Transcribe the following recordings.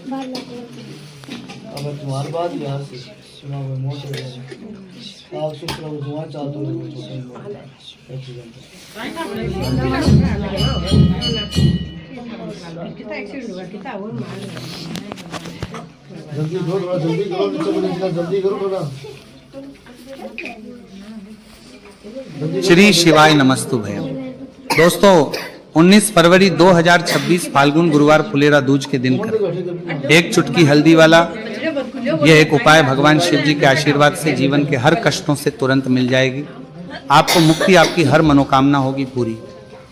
अगर तुम्हारी बात यहाँ से सुना हुआ मौत हो जाए आप सुख रहो धुआं चाहते हो जल्दी करो थोड़ा जल्दी करो थोड़ा श्री शिवाय नमस्तु भैया। दोस्तों 19 फरवरी 2026 फाल्गुन गुरुवार फुलेरा दूज के दिन करें एक चुटकी हल्दी वाला यह एक उपाय भगवान शिव जी के आशीर्वाद से जीवन के हर कष्टों से तुरंत मिल जाएगी। आपको मुक्ति, आपकी हर मनोकामना होगी पूरी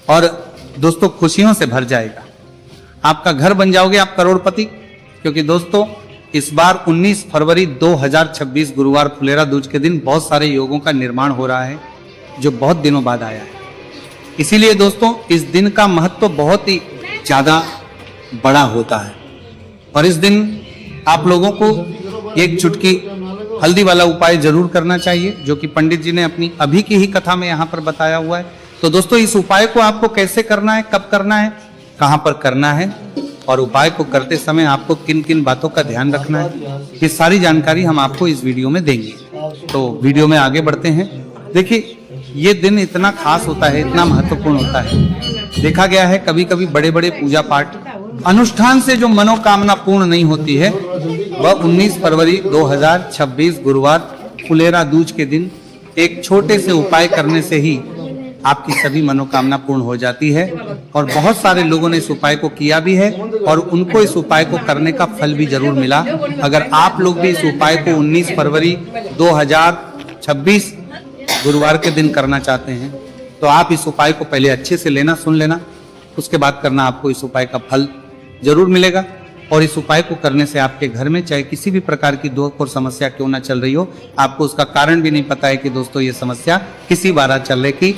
और दोस्तों खुशियों से भर जाएगा। आपका घर बन जाओगे आप करोड़पति। क्योंकि दोस्तों इस बार 19 फरवरी 2026 गुरुवार फुलेरा दूज के दिन बहुत सारे योगों का निर्माण हो रहा है जो बहुत दिनों बाद आया है। इसीलिए दोस्तों इस दिन का महत्व बहुत ही ज्यादा बड़ा होता है और इस दिन आप लोगों को एक चुटकी हल्दी वाला उपाय जरूर करना चाहिए जो कि पंडित जी ने अपनी अभी की ही कथा में यहाँ पर बताया हुआ है। तो दोस्तों इस उपाय को आपको कैसे करना है, कब करना है, कहाँ पर करना है और उपाय को करते समय आपको किन किन बातों का ध्यान रखना है, ये सारी जानकारी हम आपको इस वीडियो में देंगे। तो वीडियो में आगे बढ़ते हैं। देखिए ये दिन इतना खास होता है, इतना महत्वपूर्ण होता है। देखा गया है कभी कभी बड़े बड़े पूजा पाठ अनुष्ठान से जो मनोकामना पूर्ण नहीं होती है वह 19 फरवरी 2026 गुरुवार फुलेरा दूज के दिन एक छोटे से उपाय करने से ही आपकी सभी मनोकामना पूर्ण हो जाती है। और बहुत सारे लोगों ने इस उपाय को किया भी है और उनको इस उपाय को करने का फल भी जरूर मिला। अगर आप लोग भी इस उपाय को 19 फरवरी 2026 गुरुवार के दिन करना चाहते हैं तो आप इस उपाय को पहले अच्छे से लेना, सुन लेना, उसके बाद करना। आपको इस उपाय का फल जरूर मिलेगा और इस उपाय को करने से आपके घर में चाहे किसी भी प्रकार की दुख और समस्या क्यों ना चल रही हो, आपको उसका कारण भी नहीं पता है कि दोस्तों ये समस्या किसी बारह चलने की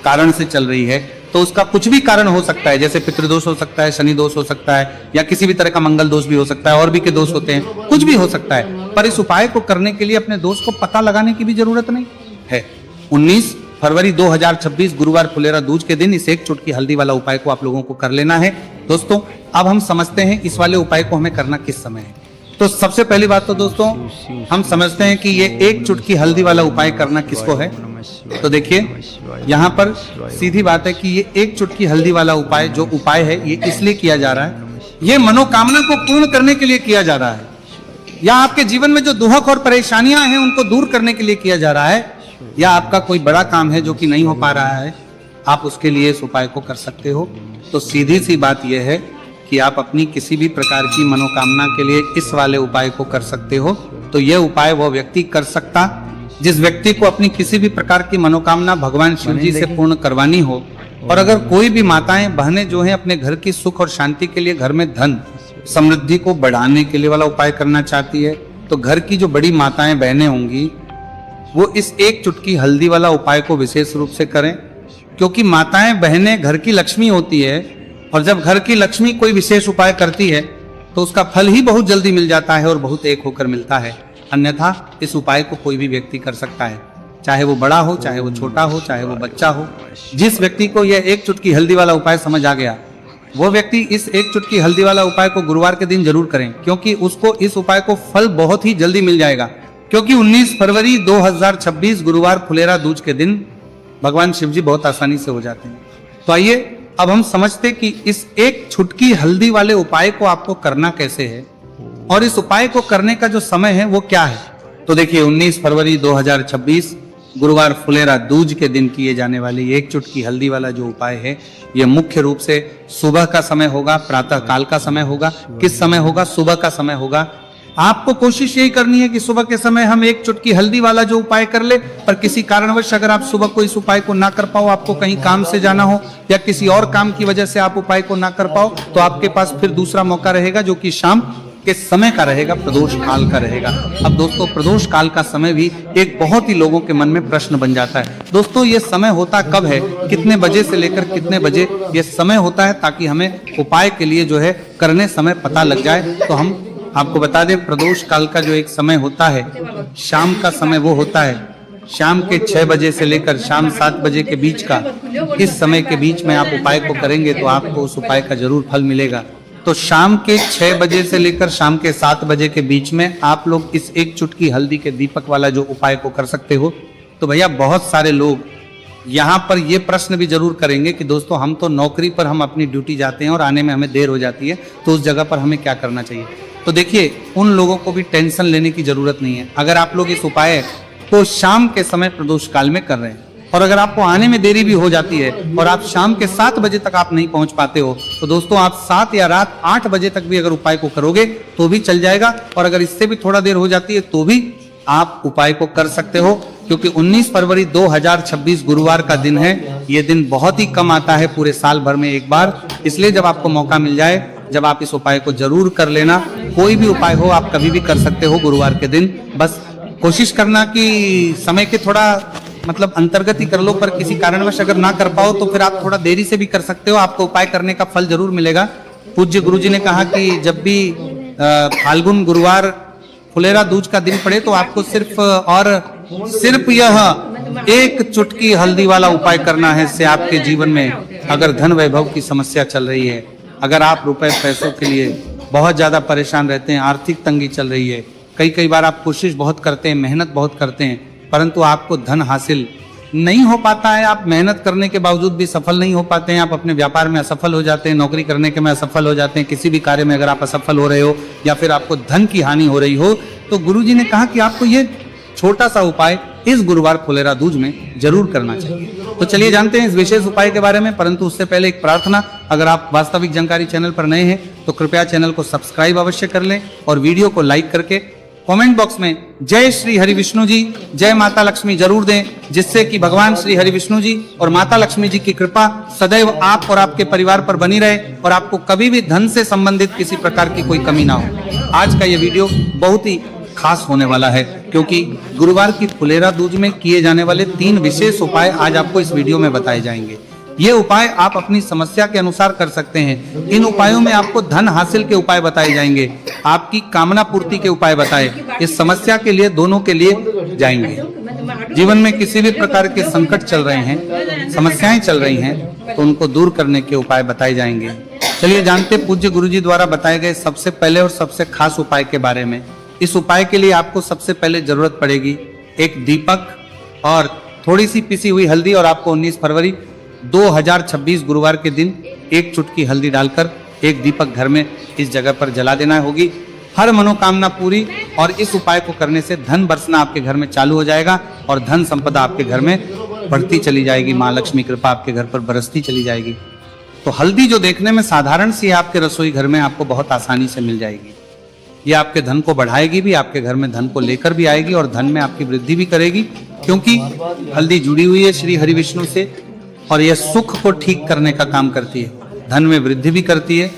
कारण से चल रही है, तो उसका कुछ भी कारण हो सकता है। जैसे पितृदोष हो सकता है, शनि दोष हो सकता है या किसी भी तरह का मंगल दोष भी हो सकता है और भी के दोष होते हैं, कुछ भी हो सकता है। पर इस उपाय को करने के लिए अपने दोष को पता लगाने की भी जरूरत नहीं है। 19 फरवरी 2026 गुरुवार फुलेरा दूज के दिन इस एक चुटकी हल्दी वाला उपाय को आप लोगों को कर लेना है। दोस्तों अब हम समझते हैं इस वाले उपाय को हमें करना किस समय है। तो सबसे पहली बात तो दोस्तों हम समझते हैं कि ये एक चुटकी हल्दी वाला उपाय करना किसको है। तो देखिए यहाँ पर सीधी बात है कि ये एक चुटकी हल्दी वाला उपाय जो उपाय है ये इसलिए किया जा रहा है, ये मनोकामना को पूर्ण करने के लिए किया जा रहा है या आपके जीवन में जो दुख और परेशानियां हैं उनको दूर करने के लिए किया जा रहा है, या आपका कोई बड़ा काम है जो कि नहीं हो पा रहा है, आप उसके लिए इस उपाय को कर सकते हो। तो सीधी सी बात यह है कि आप अपनी किसी भी प्रकार की मनोकामना के लिए इस वाले उपाय को कर सकते हो। तो यह उपाय वह व्यक्ति कर सकता जिस व्यक्ति को अपनी किसी भी प्रकार की मनोकामना भगवान शिव जी से पूर्ण करवानी हो। और अगर कोई भी माताएं बहनें जो हैं अपने घर की सुख और शांति के लिए, घर में धन समृद्धि को बढ़ाने के लिए वाला उपाय करना चाहती है, तो घर की जो बड़ी माताएं बहनें होंगी वो इस एक चुटकी हल्दी वाला उपाय को विशेष रूप से करें। क्योंकि माताएं बहनें घर की लक्ष्मी होती है और जब घर की लक्ष्मी कोई विशेष उपाय करती है तो उसका फल ही बहुत जल्दी मिल जाता है और बहुत एक होकर मिलता है। अन्यथा इस उपाय को कोई भी व्यक्ति कर सकता है, चाहे वो बड़ा हो, चाहे वो छोटा हो, चाहे वो बच्चा हो। जिस व्यक्ति को यह एक चुटकी हल्दी वाला उपाय समझ आ गया वो व्यक्ति इस एक चुटकी हल्दी वाला उपाय को गुरुवार के दिन जरूर करें, क्योंकि उसको इस उपाय को फल बहुत ही जल्दी मिल जाएगा। क्योंकि 19 फरवरी 2026 गुरुवार फुलेरा दूज के दिन भगवान शिव जी बहुत आसानी से हो जाते हैं। तो आइए अब हम समझते कि इस एक चुटकी हल्दी वाले उपाय को आपको करना कैसे है और इस उपाय को करने का जो समय है वो क्या है। तो देखिए 19 फरवरी 2026 गुरुवार फुलेरा दूज के दिन किए जाने वाली एक चुटकी हल्दी वाला जो उपाय है यह मुख्य रूप से सुबह का समय होगा, प्रातः काल का समय होगा। किस समय होगा? सुबह का समय होगा। आपको कोशिश यही करनी है कि सुबह के समय हम एक चुटकी हल्दी वाला जो उपाय कर ले, पर किसी कारणवश अगर आप सुबह को इस उपाय को ना कर पाओ, आपको कहीं काम से जाना हो या किसी और काम की वजह से आप उपाय को ना कर पाओ, तो आपके पास फिर दूसरा मौका रहेगा जो कि शाम के समय का रहेगा, प्रदोष काल का रहेगा। अब दोस्तों प्रदोष काल का समय भी एक बहुत ही लोगों के मन में प्रश्न बन जाता है। दोस्तों ये समय होता कब है, कितने बजे से लेकर कितने बजे ये समय होता है, ताकि हमें उपाय के लिए जो है करने समय पता लग जाए। तो हम आपको बता दें प्रदोष काल का जो एक समय होता है, शाम का समय वो होता है शाम के 6 बजे से लेकर शाम 7 बजे के बीच का। इस समय के बीच में आप उपाय को करेंगे तो आपको उस उपाय का जरूर फल मिलेगा। तो शाम के 6 बजे से लेकर शाम के 7 बजे के बीच में आप लोग इस एक चुटकी हल्दी के दीपक वाला जो उपाय को कर सकते हो। तो भैया बहुत सारे लोग यहाँ पर ये प्रश्न भी जरूर करेंगे कि दोस्तों हम तो नौकरी पर हम अपनी ड्यूटी जाते हैं और आने में हमें देर हो जाती है, तो उस जगह पर हमें क्या करना चाहिए। तो देखिए, उन लोगों को भी टेंशन लेने की जरूरत नहीं है। अगर आप लोग इस उपाय को शाम के समय प्रदोष काल में कर रहे हैं और अगर आपको आने में देरी भी हो जाती है और आप शाम के 7 बजे तक आप नहीं पहुंच पाते हो, तो दोस्तों आप 7 या रात 8 बजे तक भी अगर उपाय को करोगे तो भी चल जाएगा। और अगर इससे भी थोड़ा देर हो जाती है तो भी आप उपाय को कर सकते हो, क्योंकि 19 फरवरी 2026 गुरुवार का दिन है। ये दिन बहुत ही कम आता है पूरे साल भर में एक बार, इसलिए जब आपको मौका मिल जाए, जब आप इस उपाय को जरूर कर लेना। कोई भी उपाय हो आप कभी भी कर सकते हो गुरुवार के दिन। बस कोशिश करना कि समय के थोड़ा मतलब अंतर्गत ही कर लो, पर किसी कारणवश अगर ना कर पाओ तो फिर आप थोड़ा देरी से भी कर सकते हो, आपको उपाय करने का फल जरूर मिलेगा। पूज्य गुरुजी ने कहा कि जब भी फाल्गुन गुरुवार फुलेरा दूज का दिन पड़े तो आपको सिर्फ यह एक चुटकी हल्दी वाला उपाय करना है। इससे आपके जीवन में अगर धन वैभव की समस्या चल रही है, अगर आप रुपए पैसों के लिए बहुत ज्यादा परेशान रहते हैं, आर्थिक तंगी चल रही है, कई बार आप कोशिश बहुत करते हैं, मेहनत बहुत करते हैं, परंतु आपको धन हासिल नहीं हो पाता है, आप मेहनत करने के बावजूद भी सफल नहीं हो पाते हैं, आप अपने व्यापार में असफल हो जाते हैं, नौकरी करने के में असफल हो जाते हैं, किसी भी कार्य में अगर आप असफल हो रहे हो या फिर आपको धन की हानि हो रही हो, तो गुरुजी ने कहा कि आपको ये छोटा सा उपाय इस गुरुवार फुलेरा दूज में जरूर करना चाहिए। तो चलिए जानते हैं इस विशेष उपाय के बारे में, परंतु उससे पहले एक प्रार्थना, अगर आप वास्तविक जानकारी चैनल पर नए हैं तो कृपया चैनल को सब्सक्राइब अवश्य कर लें और वीडियो को लाइक करके कमेंट बॉक्स में जय श्री हरि विष्णु जी, जय माता लक्ष्मी जरूर दें, जिससे कि भगवान श्री हरि विष्णु जी और माता लक्ष्मी जी की कृपा सदैव आप और आपके परिवार पर बनी रहे और आपको कभी भी धन से संबंधित किसी प्रकार की कोई कमी ना हो। आज का ये वीडियो बहुत ही खास होने वाला है, क्योंकि गुरुवार की फुलेरा दूज में किए जाने वाले 3 विशेष उपाय आज आपको इस वीडियो में बताए जाएंगे। ये उपाय आप अपनी समस्या के अनुसार कर सकते हैं। इन उपायों में आपको धन हासिल के उपाय बताए जाएंगे, आपकी कामना पूर्ति के उपाय बताए, इस समस्या के लिए दोनों के लिए जाएंगे। जीवन में किसी भी प्रकार के संकट चल रहे हैं, समस्याएं चल रही हैं, तो उनको दूर करने के उपाय बताए जाएंगे। चलिए जानते पूज्य गुरुजी द्वारा बताए गए सबसे पहले और सबसे खास उपाय के बारे में। इस उपाय के लिए आपको सबसे पहले जरूरत पड़ेगी एक दीपक और थोड़ी सी पिसी हुई हल्दी, और आपको 19 फरवरी 2026 गुरुवार के दिन एक चुटकी हल्दी डालकर एक दीपक घर में इस जगह पर जला देना होगी। हर मनोकामना पूरी, और इस उपाय को करने से धन बरसना आपके घर में चालू हो जाएगा और धन संपदा आपके घर में बढ़ती चली जाएगी, माँ लक्ष्मी कृपा आपके घर पर बरसती चली जाएगी। तो हल्दी जो देखने में साधारण सी है, आपके रसोई घर में आपको बहुत आसानी से मिल जाएगी। ये आपके धन को बढ़ाएगी भी, आपके घर में धन को लेकर भी आएगी और धन में आपकी वृद्धि भी करेगी, क्योंकि हल्दी जुड़ी हुई है श्री हरि विष्णु से और यह सुख को ठीक करने का काम करती है, धन में वृद्धि भी करती है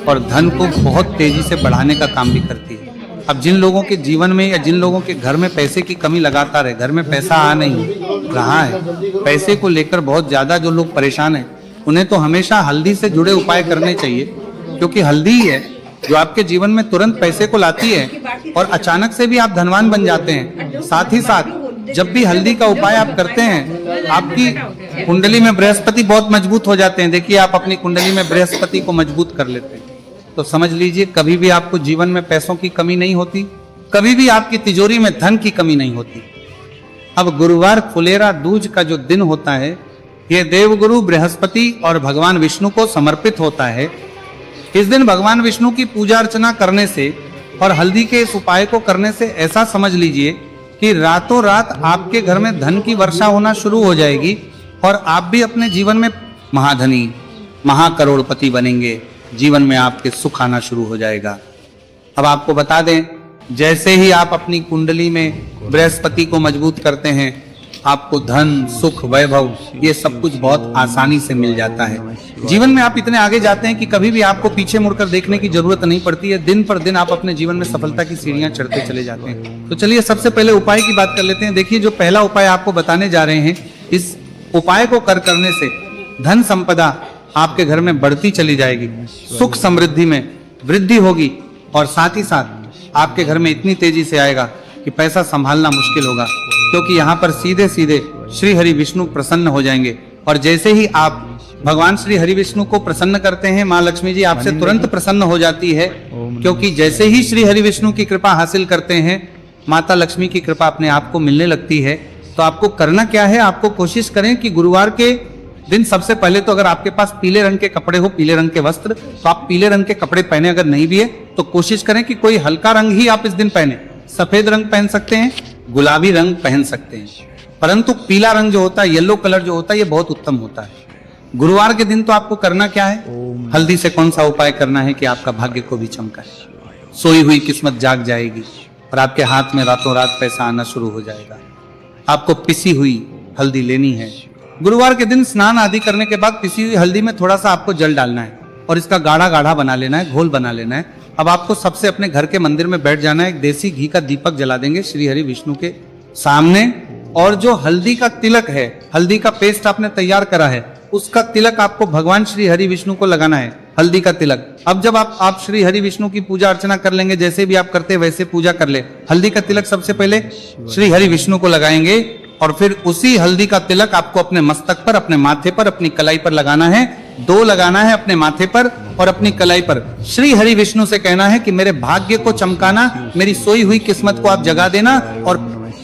और धन को बहुत तेजी से बढ़ाने का काम भी करती है। अब जिन लोगों के जीवन में या जिन लोगों के घर में पैसे की कमी लगातार है, घर में पैसा आ नहीं रहा है, पैसे को लेकर बहुत ज्यादा जो लोग परेशान हैं, उन्हें तो हमेशा हल्दी से जुड़े उपाय करने चाहिए, क्योंकि हल्दी ही है जो आपके जीवन में तुरंत पैसे को लाती है और अचानक से भी आप धनवान बन जाते हैं। साथ ही साथ जब भी हल्दी का उपाय आप करते हैं, आपकी कुंडली में बृहस्पति बहुत मजबूत हो जाते हैं। देखिए, आप अपनी कुंडली में बृहस्पति को मजबूत कर लेते हैं तो समझ लीजिए कभी भी आपको जीवन में पैसों की कमी नहीं होती, कभी भी आपकी तिजोरी में धन की कमी नहीं होती। अब गुरुवार फुलेरा दूज का जो दिन होता है, यह देवगुरु बृहस्पति और भगवान विष्णु को समर्पित होता है। इस दिन भगवान विष्णु की पूजा अर्चना करने से और हल्दी के इस उपाय को करने से ऐसा समझ लीजिए कि रातों रात आपके घर में धन की वर्षा होना शुरू हो जाएगी और आप भी अपने जीवन में महाधनी, महाकरोड़पति बनेंगे। जीवन में आपके सुख आना शुरू हो जाएगा। अब आपको बता दें, जैसे ही आप अपनी कुंडली में बृहस्पति को मजबूत करते हैं, आपको धन, सुख, वैभव ये सब कुछ बहुत आसानी से मिल जाता है। जीवन में आप इतने आगे जाते हैं कि कभी भी आपको पीछे मुड़कर देखने की जरूरत नहीं पड़ती है। दिन पर दिन आप अपने जीवन में सफलता की सीढ़ियां चढ़ते चले जाते हैं। तो चलिए सबसे पहले उपाय की बात कर लेते हैं। देखिए, जो पहला उपाय आपको बताने जा रहे हैं, इस उपाय को करने से धन संपदा आपके घर में बढ़ती चली जाएगी, सुख समृद्धि में वृद्धि होगी और साथ ही साथ आपके घर में इतनी तेजी से आएगा कि पैसा संभालना मुश्किल होगा, क्योंकि यहाँ पर सीधे सीधे श्री हरि विष्णु प्रसन्न हो जाएंगे। और जैसे ही आप भगवान श्री हरि विष्णु को प्रसन्न करते हैं, माँ लक्ष्मी जी आपसे तुरंत प्रसन्न हो जाती है, क्योंकि जैसे ही श्री हरि विष्णु की कृपा हासिल करते हैं माता लक्ष्मी की कृपा अपने आप को मिलने लगती है। तो आपको करना क्या है, आपको कोशिश करें कि गुरुवार के दिन सबसे पहले तो अगर आपके पास पीले रंग के कपड़े हो, पीले रंग के वस्त्र, तो आप पीले रंग के कपड़े पहने, अगर नहीं भी है तो कोशिश करें कि कोई हल्का रंग ही आप इस दिन पहने। सफेद रंग पहन सकते हैं, गुलाबी रंग पहन सकते हैं, परंतु पीला रंग जो होता है, येलो कलर जो होता है, ये बहुत उत्तम होता है। गुरुवार के दिन तो आपको करना क्या है, हल्दी से कौन सा उपाय करना है कि आपका भाग्य को भी चमकाए, सोई हुई किस्मत जाग जाएगी और आपके हाथ में रातों रात पैसा आना शुरू हो जाएगा। आपको पिसी हुई हल्दी लेनी है। गुरुवार के दिन स्नान आदि करने के बाद पिसी हुई हल्दी में थोड़ा सा आपको जल डालना है और इसका गाढ़ा गाढ़ा बना लेना है, घोल बना लेना है। अब आपको सबसे अपने घर के मंदिर में बैठ जाना है, एक देसी घी का दीपक जला देंगे श्री हरि विष्णु के सामने, और जो हल्दी का तिलक है, हल्दी का पेस्ट आपने तैयार करा है, उसका तिलक आपको भगवान श्री हरि विष्णु को लगाना है, हल्दी का तिलक। अब जब आप श्री हरि विष्णु की पूजा अर्चना कर लेंगे, जैसे भी आप करते वैसे पूजा कर ले। हल्दी का तिलक सबसे पहले श्री हरि विष्णु को लगाएंगे और फिर उसी हल्दी का तिलक आपको अपने मस्तक पर, अपने माथे पर, अपनी कलाई पर लगाना है। 2 लगाना है अपने माथे पर और अपनी कलाई पर। श्री हरि विष्णु से कहना है कि मेरे भाग्य को चमकाना, मेरी सोई हुई किस्मत को आप जगा देना और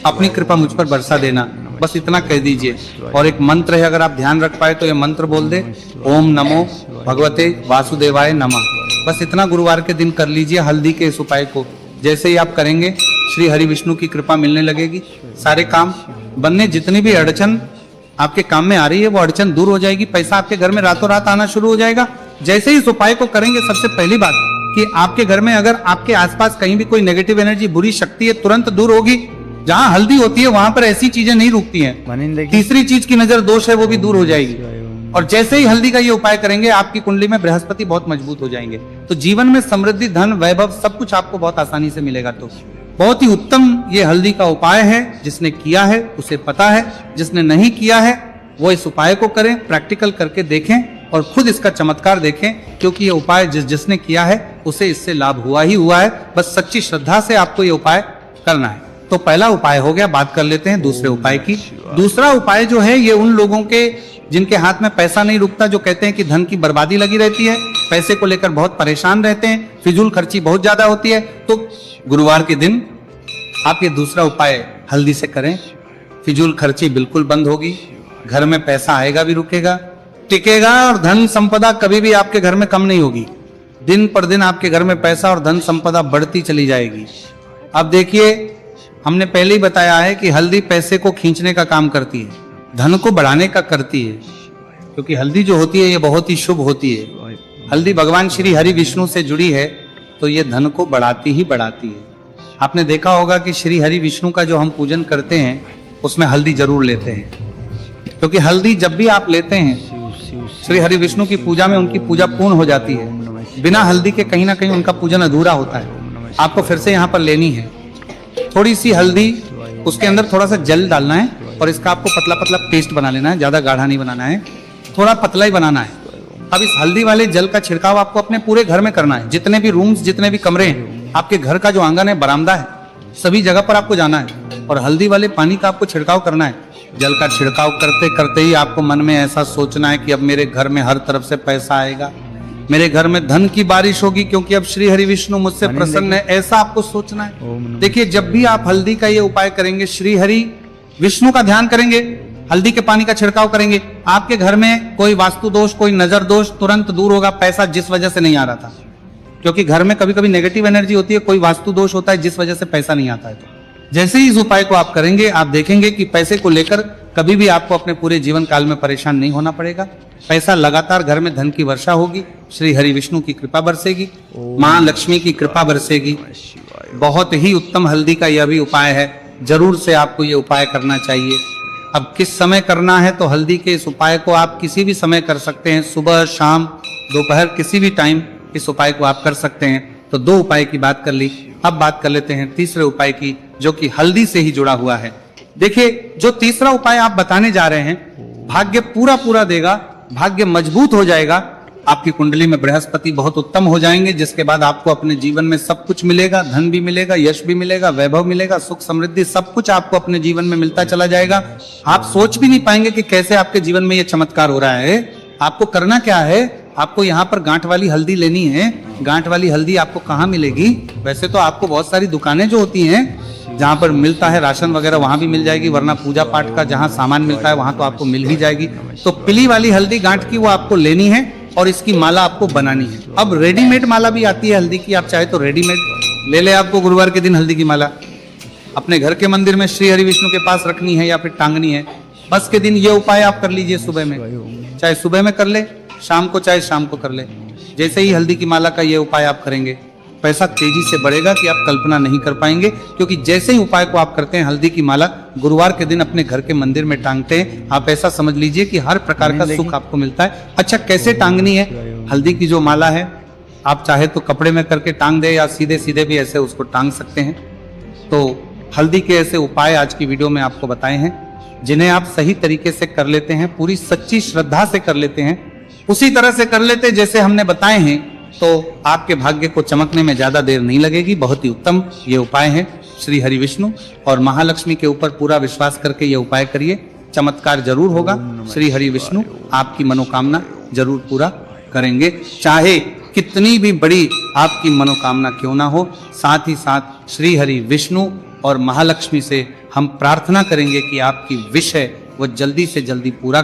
अपनी कृपा मुझ पर बरसा देना। बस इतना कह दीजिए। और एक मंत्र है, अगर आप ध्यान रख पाए तो ये मंत्र बोल दे, ओम नमो भगवते वासुदेवाय नमः। बस इतना गुरुवार के दिन कर लीजिए हल्दी के इस उपाय को। जैसे ही आप करेंगे श्री हरि विष्णु की कृपा मिलने लगेगी, सारे काम बनने, जितनी भी अड़चन आपके काम में आ रही है वो अड़चन दूर हो जाएगी, पैसा आपके घर में रातों रात आना शुरू हो जाएगा। जैसे ही इस उपाय को करेंगे, सबसे पहली बात कि आपके घर में अगर आपके आसपास कहीं भी कोई नेगेटिव एनर्जी, बुरी शक्ति है, तुरंत दूर होगी। जहां हल्दी होती है वहां पर ऐसी चीजें नहीं रुकती हैं। तीसरी चीज की नजर दोष है वो भी दूर हो जाएगी। और जैसे ही हल्दी का ये उपाय करेंगे, आपकी कुंडली में बृहस्पति बहुत मजबूत हो जाएंगे, तो जीवन में समृद्धि, धन, वैभव सब कुछ आपको बहुत आसानी से मिलेगा। तो बहुत ही उत्तम ये हल्दी का उपाय है। जिसने किया है उसे पता है, जिसने नहीं किया है वो इस उपाय को करें, प्रैक्टिकल करके देखें और खुद इसका चमत्कार देखें, क्योंकि ये उपाय जिसने किया है उसे इससे लाभ हुआ ही हुआ है। बस सच्ची श्रद्धा से आपको ये उपाय करना है। तो पहला उपाय हो गया। बात कर लेते हैं दूसरे उपाय की। दूसरा उपाय जो है ये उन लोगों के जिनके हाथ में पैसा नहीं रुकता, जो कहते हैं कि धन की बर्बादी लगी रहती है, पैसे को लेकर बहुत परेशान रहते हैं, फिजूल खर्ची बहुत ज्यादा होती है, तो गुरुवार के दिन आप ये दूसरा उपाय हल्दी से करें। फिजूल खर्ची बिल्कुल बंद होगी, घर में पैसा आएगा भी, रुकेगा, टिकेगा, और धन संपदा कभी भी आपके घर में कम नहीं होगी। दिन पर दिन आपके घर में पैसा और धन संपदा बढ़ती चली जाएगी। अब देखिए, हमने पहले ही बताया है कि हल्दी पैसे को खींचने का काम करती है, धन को बढ़ाने का करती है, क्योंकि हल्दी जो होती है ये बहुत ही शुभ होती है। हल्दी भगवान श्री हरि विष्णु से जुड़ी है, तो ये धन को बढ़ाती ही बढ़ाती है। आपने देखा होगा कि श्री हरि विष्णु का जो हम पूजन करते हैं उसमें हल्दी जरूर लेते हैं, क्योंकि हल्दी जब भी आप लेते हैं श्री हरि विष्णु की पूजा में उनकी पूजा पूर्ण हो जाती है। बिना हल्दी के कहीं ना कहीं उनका पूजन अधूरा होता है। आपको फिर से यहाँ पर लेनी है थोड़ी सी हल्दी, उसके अंदर थोड़ा सा जल डालना है और इसका आपको पतला पतला पेस्ट बना लेना है, ज्यादा गाढ़ा नहीं बनाना है, थोड़ा पतला ही बनाना है। अब इस हल्दी वाले जल का छिड़काव आपको अपने पूरे घर में करना है। जितने भी रूम्स, जितने भी कमरे हैं, आपके घर का जो आंगन है, बरामदा है, सभी जगह पर आपको जाना है और हल्दी वाले पानी का आपको छिड़काव करना है। जल का छिड़काव करते करते ही आपको मन में ऐसा सोचना है कि अब मेरे घर में हर तरफ से पैसा आएगा, मेरे घर में धन की बारिश होगी, क्योंकि अब श्री हरि विष्णु मुझसे प्रसन्न है, ऐसा आपको सोचना है। देखिए, जब भी आप हल्दी का ये उपाय करेंगे, श्री हरि विष्णु का ध्यान करेंगे, हल्दी के पानी का छिड़काव करेंगे, आपके घर में कोई वास्तु दोष, कोई नजर दोष तुरंत दूर होगा। पैसा जिस वजह से नहीं आ रहा था, क्योंकि घर में कभी कभी नेगेटिव एनर्जी होती है, कोई वास्तु दोष होता है जिस वजह से पैसा नहीं आता है। तो जैसे ही इस उपाय को आप करेंगे, आप देखेंगे कि पैसे को लेकर कभी भी आपको अपने पूरे जीवन काल में परेशान नहीं होना पड़ेगा। पैसा लगातार घर में धन की वर्षा होगी, श्री हरि विष्णु की कृपा बरसेगी, माँ लक्ष्मी की कृपा बरसेगी। बहुत ही उत्तम हल्दी का यह भी उपाय है, जरूर से आपको ये उपाय करना चाहिए। अब किस समय करना है, तो हल्दी के इस उपाय को आप किसी भी समय कर सकते हैं, सुबह, शाम, दोपहर, किसी भी टाइम इस उपाय को आप कर सकते हैं। तो 2 उपाय की बात कर ली। अब बात कर लेते हैं तीसरे उपाय की, जो कि हल्दी से ही जुड़ा हुआ है। देखिए, जो तीसरा उपाय आप बताने जा रहे हैं, भाग्य पूरा पूरा देगा, भाग्य मजबूत हो जाएगा, आपकी कुंडली में बृहस्पति बहुत उत्तम हो जाएंगे, जिसके बाद आपको अपने जीवन में सब कुछ मिलेगा, धन भी मिलेगा, यश भी मिलेगा, वैभव मिलेगा, सुख समृद्धि सब कुछ आपको अपने जीवन में मिलता चला जाएगा। आप सोच भी नहीं पाएंगे कि कैसे आपके जीवन में यह चमत्कार हो रहा है। आपको करना क्या है, आपको यहाँ पर गांठ वाली हल्दी लेनी है। गांठ वाली हल्दी आपको कहाँ मिलेगी? वैसे तो आपको बहुत सारी दुकानें जो होती हैं जहाँ पर मिलता है राशन वगैरह, वहां भी मिल जाएगी, वरना पूजा पाठ का जहाँ सामान मिलता है वहां तो आपको मिल ही जाएगी। तो पीली वाली हल्दी गांठ की वो आपको लेनी है और इसकी माला आपको बनानी है। अब रेडीमेड माला भी आती है हल्दी की, आप चाहे तो रेडीमेड ले ले। आपको गुरुवार के दिन हल्दी की माला अपने घर के मंदिर में श्री हरि विष्णु के पास रखनी है या फिर टांगनी है। बस के दिन ये उपाय आप कर लीजिए सुबह में, चाहे सुबह में कर ले, शाम को चाहे शाम को कर ले। जैसे ही हल्दी की माला का ये उपाय आप करेंगे, पैसा तेजी से बढ़ेगा कि आप कल्पना नहीं कर पाएंगे। क्योंकि जैसे ही उपाय को आप करते हैं, हल्दी की माला गुरुवार के दिन अपने घर के मंदिर में टांगते हैं, आप ऐसा समझ लीजिए कि हर प्रकार का सुख आपको मिलता है। अच्छा, कैसे टांगनी है हल्दी की जो माला है? आप चाहे तो कपड़े में करके टांग दे या सीधे सीधे भी ऐसे उसको टांग सकते हैं। तो हल्दी के ऐसे उपाय आज की वीडियो में आपको बताए हैं, जिन्हें आप सही तरीके से कर लेते हैं, पूरी सच्ची श्रद्धा से कर लेते हैं, उसी तरह से कर लेते जैसे हमने बताए हैं, तो आपके भाग्य को चमकने में ज्यादा देर नहीं लगेगी। बहुत ही उत्तम ये उपाय है। श्री हरि विष्णु और महालक्ष्मी के ऊपर पूरा विश्वास करके ये उपाय करिए, चमत्कार जरूर होगा। श्री हरि विष्णु आपकी मनोकामना जरूर पूरा करेंगे, चाहे कितनी भी बड़ी आपकी मनोकामना क्यों ना हो। साथ ही साथ श्री हरि विष्णु और महालक्ष्मी से हम प्रार्थना करेंगे कि आपकी विश है वो जल्दी से जल्दी पूरा